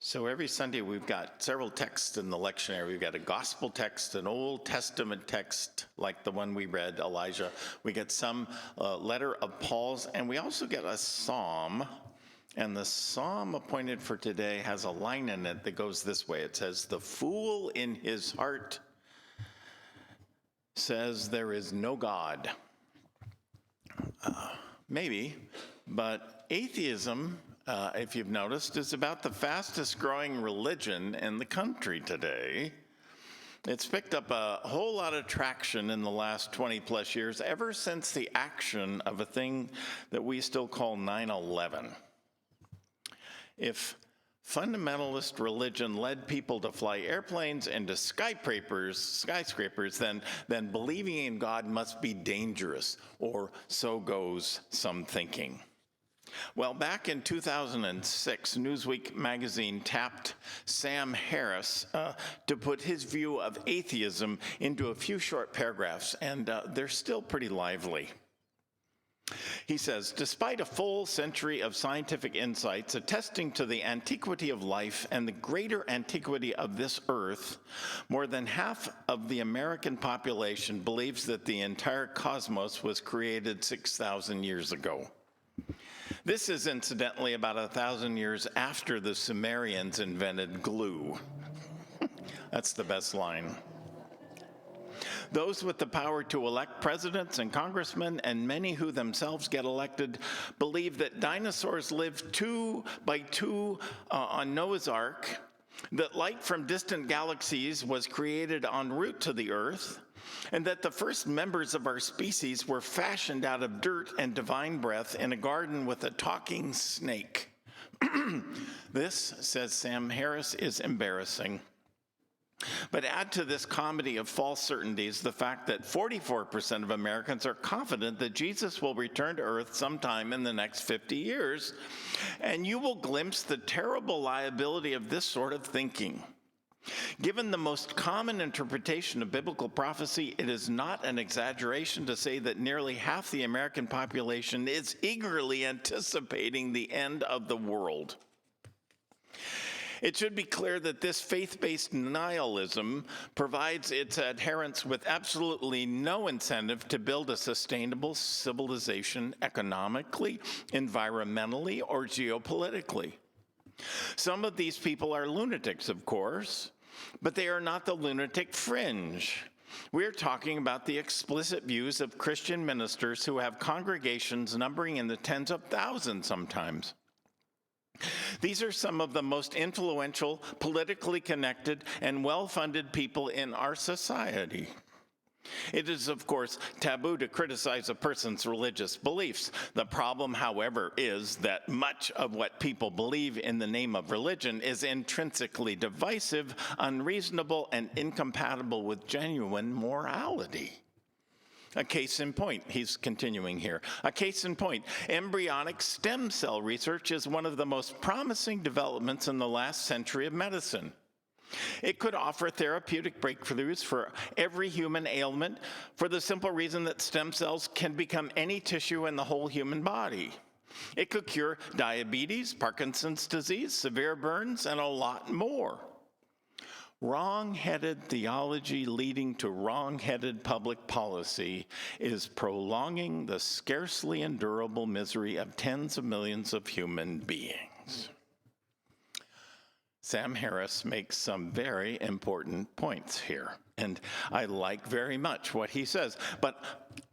So every Sunday we've got several texts in the lectionary. We've got a gospel text, an Old Testament text like the one we read, Elijah. We get some letter of Paul's, and we also get a psalm. And the psalm appointed for today has a line in it that goes this way. It says, "The fool in his heart says there is no God." Maybe, but atheism, if you've noticed, is about the fastest growing religion in the country today. It's picked up a whole lot of traction in the last 20 plus years, ever since the action of a thing that we still call 9/11. If fundamentalist religion led people to fly airplanes into skyscrapers, then believing in God must be dangerous, or so goes some thinking. Well, back in 2006, Newsweek magazine tapped Sam Harris to put his view of atheism into a few short paragraphs, and they're still pretty lively. He says, despite a full century of scientific insights attesting to the antiquity of life and the greater antiquity of this earth, more than half of the American population believes that the entire cosmos was created 6,000 years ago. This is incidentally about 1,000 years after the Sumerians invented glue. That's the best line. Those with the power to elect presidents and congressmen, and many who themselves get elected, believe that dinosaurs lived 2 by 2 on Noah's Ark, that light from distant galaxies was created en route to the Earth, and that the first members of our species were fashioned out of dirt and divine breath in a garden with a talking snake. This, says Sam Harris, is embarrassing. But add to this comedy of false certainties the fact that 44% of Americans are confident that Jesus will return to earth sometime in the next 50 years, and you will glimpse the terrible liability of this sort of thinking. Given the most common interpretation of biblical prophecy, it is not an exaggeration to say that nearly half the American population is eagerly anticipating the end of the world. It should be clear that this faith-based nihilism provides its adherents with absolutely no incentive to build a sustainable civilization economically, environmentally, or geopolitically. Some of these people are lunatics, of course, but they are not the lunatic fringe. We're talking about the explicit views of Christian ministers who have congregations numbering in the tens of thousands sometimes. These are some of the most influential, politically connected, and well-funded people in our society. It is, of course, taboo to criticize a person's religious beliefs. The problem, however, is that much of what people believe in the name of religion is intrinsically divisive, unreasonable, and incompatible with genuine morality. A case in point, he's continuing here. A case in point, embryonic stem cell research is one of the most promising developments in the last century of medicine. It could offer therapeutic breakthroughs for every human ailment for the simple reason that stem cells can become any tissue in the whole human body. It could cure diabetes, Parkinson's disease, severe burns, and a lot more. Wrong-headed theology leading to wrong-headed public policy is prolonging the scarcely endurable misery of tens of millions of human beings. Sam Harris makes some very important points here, and I like very much what he says, but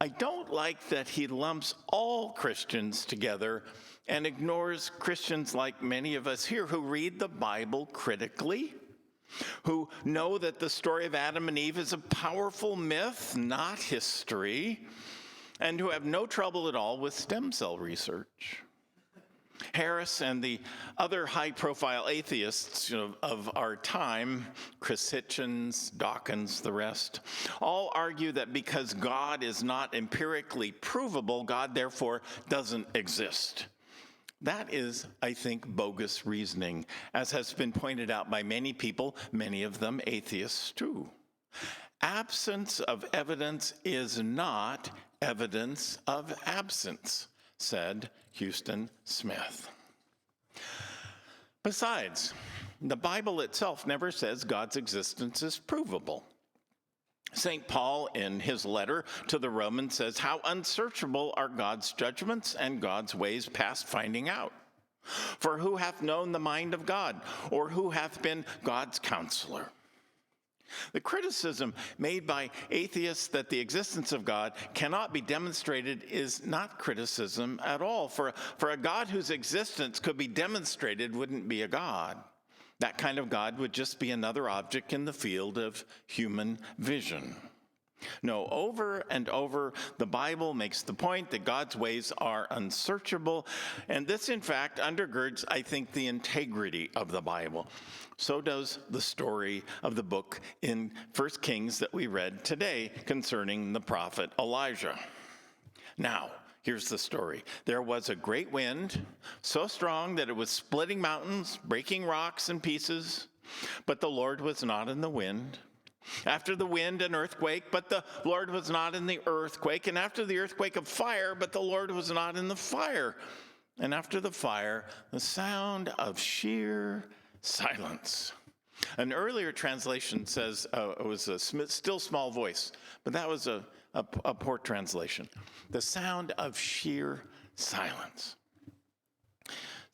I don't like that he lumps all Christians together and ignores Christians like many of us here who read the Bible critically, who know that the story of Adam and Eve is a powerful myth, not history, and who have no trouble at all with stem cell research. Harris and the other high-profile atheists of our time, Chris Hitchens, Dawkins, the rest, all argue that because God is not empirically provable, God therefore doesn't exist. That is, I think, bogus reasoning, as has been pointed out by many people, many of them atheists too. Absence of evidence is not evidence of absence, said Houston Smith. Besides, The Bible itself never says God's existence is provable. St. Paul, in his letter to the Romans, says, "How unsearchable are God's judgments and God's ways past finding out. For who hath known the mind of God, or who hath been God's counselor?" The criticism made by atheists that the existence of God cannot be demonstrated is not criticism at all. For a God whose existence could be demonstrated wouldn't be a God. That kind of God would just be another object in the field of human vision. No, over and over, the Bible makes the point that God's ways are unsearchable, and this, in fact, undergirds, I think, the integrity of the Bible. So does the story of the book in 1 Kings that we read today concerning the prophet Elijah. Now, here's the story. There was a great wind, so strong that it was splitting mountains, breaking rocks in pieces, but the Lord was not in the wind. After the wind, an earthquake, but the Lord was not in the earthquake. And after the earthquake, a fire, but the Lord was not in the fire. And after the fire, the sound of sheer silence. An earlier translation says it was a still small voice, but that was a poor translation. The sound of sheer silence.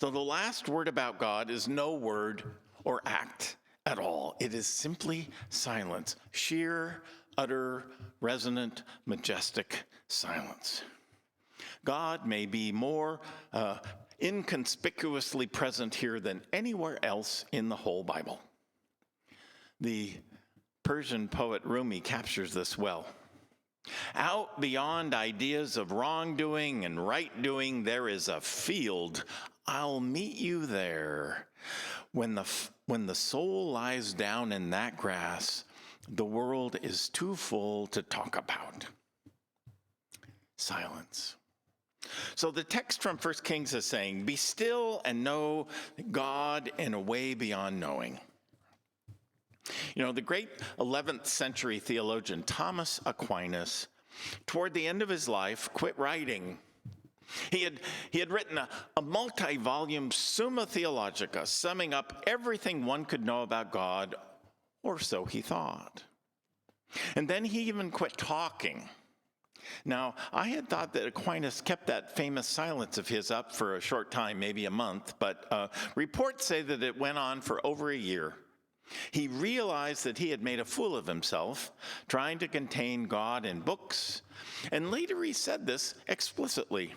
So the last word about God is no word or act at all. It is simply silence, sheer, utter, resonant, majestic silence. God may be more inconspicuously present here than anywhere else in the whole Bible. The Persian poet Rumi captures this well. Out beyond ideas of wrongdoing and right doing, there is a field. I'll meet you there. When the soul lies down in that grass, the world is too full to talk about. Silence. So the text from 1 Kings is saying, "Be still and know God in a way beyond knowing." You know, the great 11th century theologian Thomas Aquinas, toward the end of his life, quit writing. He had written a multi-volume Summa Theologica, summing up everything one could know about God, or so he thought. And then he even quit talking. Now, I had thought that Aquinas kept that famous silence of his up for a short time, maybe a month, but reports say that it went on for over a year. He realized that he had made a fool of himself, trying to contain God in books, and later he said this explicitly.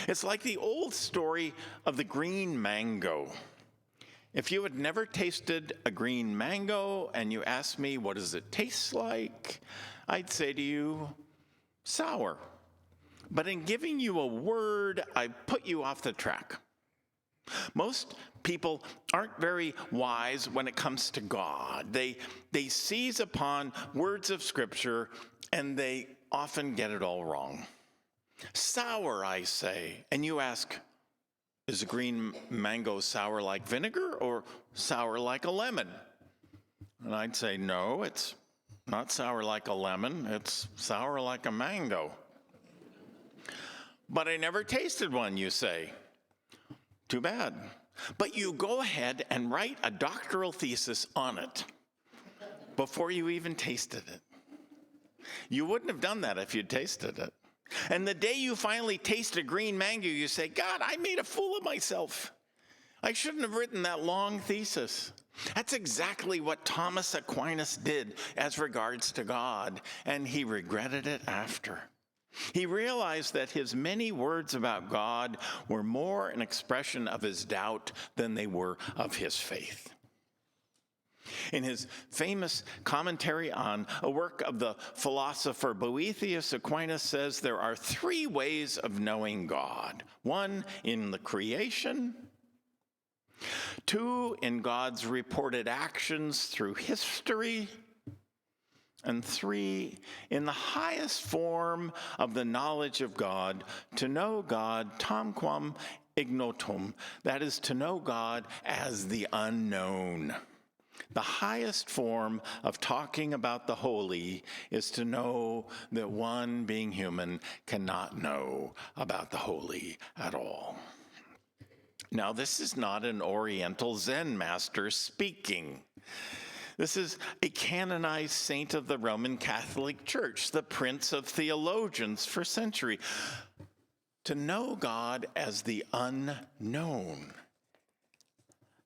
It's like the old story of the green mango. If you had never tasted a green mango and you asked me, what does it taste like? I'd say to you, sour. But in giving you a word, I put you off the track. Most people aren't very wise when it comes to God. They seize upon words of Scripture and they often get it all wrong. Sour, I say, and you ask, is a green mango sour like vinegar or sour like a lemon? And I'd say, no, it's not sour like a lemon, it's sour like a mango. But I never tasted one, you say. Too bad. But you go ahead and write a doctoral thesis on it before you even tasted it. You wouldn't have done that if you'd tasted it. And the day you finally taste a green mango, you say, God, I made a fool of myself. I shouldn't have written that long thesis. That's exactly what Thomas Aquinas did as regards to God, and he regretted it after. He realized that his many words about God were more an expression of his doubt than they were of his faith. In his famous commentary on a work of the philosopher Boethius, Aquinas says there are three ways of knowing God. One, in the creation. Two, in God's reported actions through history. And three, in the highest form of the knowledge of God, to know God tamquam ignotum, that is, to know God as the unknown. The highest form of talking about the holy is to know that one, being human, cannot know about the holy at all. Now, this is not an Oriental Zen master speaking. This is a canonized saint of the Roman Catholic Church, the prince of theologians for centuries. To know God as the unknown.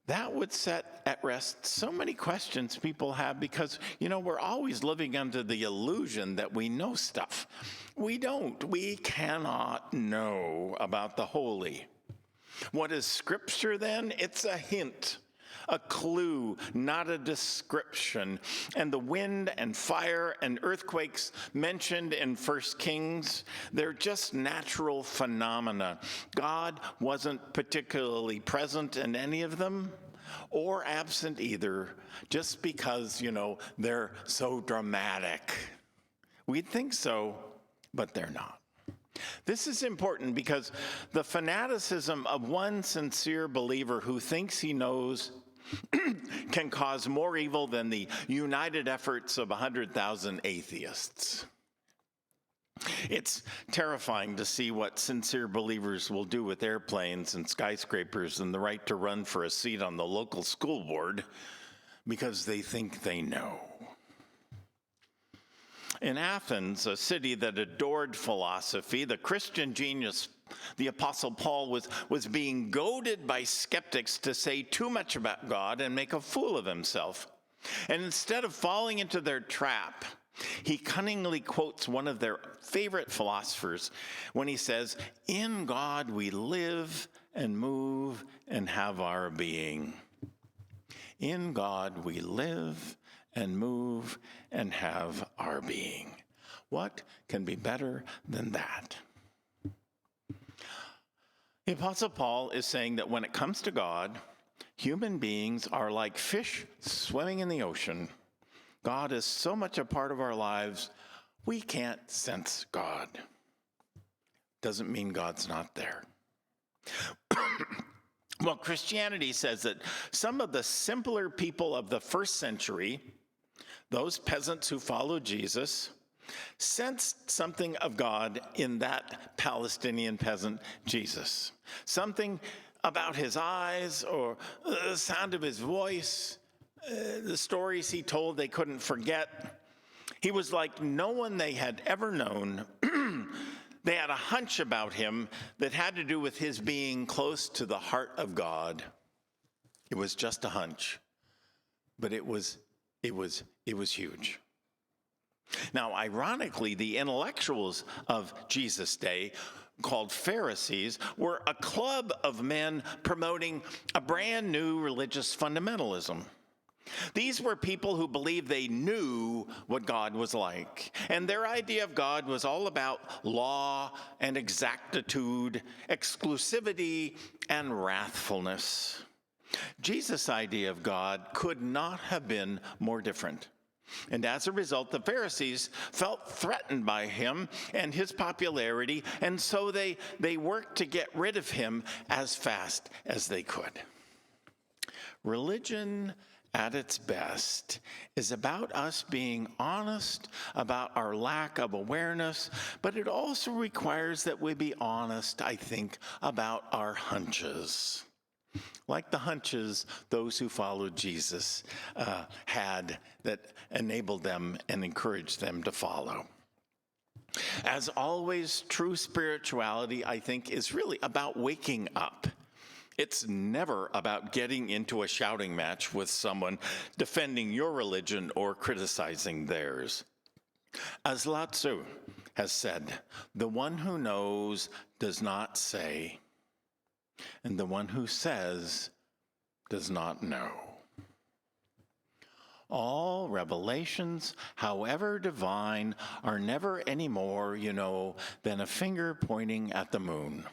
That would set at rest so many questions people have because, we're always living under the illusion that we know stuff. We don't. We cannot know about the holy. What is Scripture then? It's a hint, a clue, not a description. And the wind and fire and earthquakes mentioned in 1 Kings, they're just natural phenomena. God wasn't particularly present in any of them or absent either, just because, they're so dramatic. We'd think so, but they're not. This is important because the fanaticism of one sincere believer who thinks he knows can cause more evil than the united efforts of 100,000 atheists. It's terrifying to see what sincere believers will do with airplanes and skyscrapers and the right to run for a seat on the local school board because they think they know. In Athens, a city that adored philosophy, the Christian genius, the Apostle Paul, was being goaded by skeptics to say too much about God and make a fool of himself. And instead of falling into their trap, he cunningly quotes one of their favorite philosophers when he says, "In God we live and move and have our being." In God we live and move and have our being. What can be better than that? The Apostle Paul is saying that when it comes to God, human beings are like fish swimming in the ocean. God is so much a part of our lives, we can't sense God. Doesn't mean God's not there. Well, Christianity says that some of the simpler people of the first century, those peasants who followed Jesus, sensed something of God in that Palestinian peasant, Jesus. Something about his eyes or the sound of his voice, the stories he told they couldn't forget. He was like no one they had ever known. They had a hunch about him that had to do with his being close to the heart of God. It was just a hunch, but it was huge. Now, ironically, the intellectuals of Jesus' day, called Pharisees, were a club of men promoting a brand new religious fundamentalism. These were people who believed they knew what God was like, and their idea of God was all about law and exactitude, exclusivity and wrathfulness. Jesus' idea of God could not have been more different. And as a result, the Pharisees felt threatened by him and his popularity, and so they worked to get rid of him as fast as they could. Religion at its best is about us being honest about our lack of awareness, but it also requires that we be honest, I think, about our hunches. Like the hunches those who followed Jesus had that enabled them and encouraged them to follow. As always, true spirituality, I think, is really about waking up. It's never about getting into a shouting match with someone, defending your religion or criticizing theirs. As Lao Tzu has said, the one who knows does not say, and the one who says does not know. All revelations, however divine, are never any more, than a finger pointing at the moon.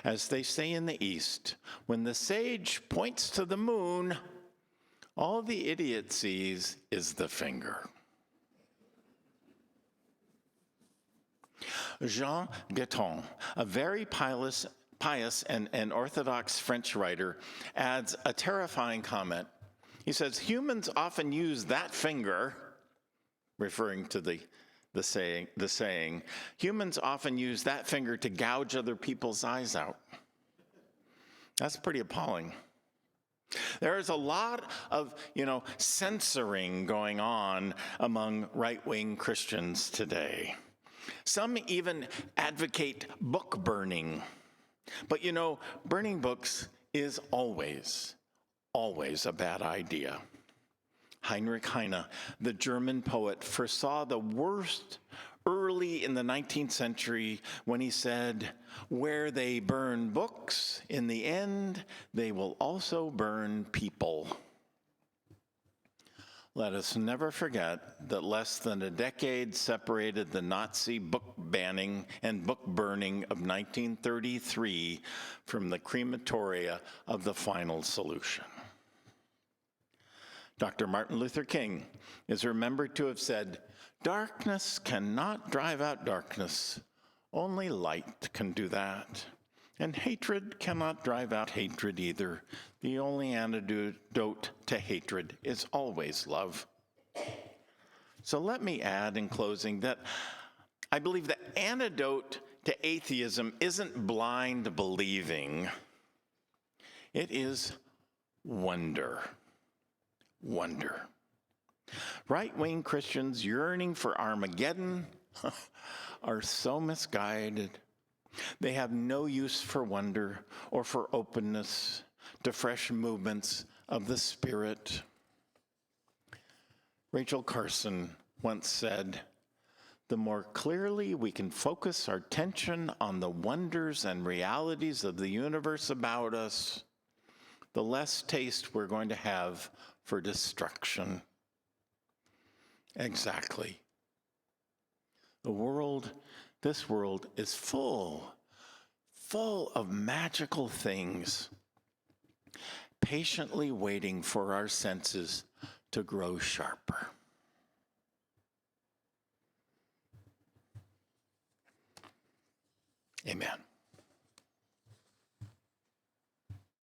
As they say in the East, when the sage points to the moon, all the idiot sees is the finger. Jean Guetton, a very pious and orthodox French writer, adds a terrifying comment. He says, humans often use that finger, referring to the saying, humans often use that finger to gouge other people's eyes out. That's pretty appalling. There is a lot of, censoring going on among right-wing Christians today. Some even advocate book burning. But burning books is always a bad idea. Heinrich Heine, the German poet, foresaw the worst early in the 19th century when he said, "Where they burn books, in the end, they will also burn people." Let us never forget that less than a decade separated the Nazi book banning and book burning of 1933 from the crematoria of the final solution. Dr. Martin Luther King is remembered to have said, "Darkness cannot drive out darkness. Only light can do that. And hatred cannot drive out hatred either. The only antidote to hatred is always love." So let me add in closing that I believe the antidote to atheism isn't blind believing. It is wonder. Wonder. Right-wing Christians yearning for Armageddon are so misguided. They have no use for wonder or for openness to fresh movements of the Spirit. Rachel Carson once said, "The more clearly we can focus our attention on the wonders and realities of the universe about us, the less taste we're going to have for destruction." Exactly. This world is full of magical things, patiently waiting for our senses to grow sharper. Amen.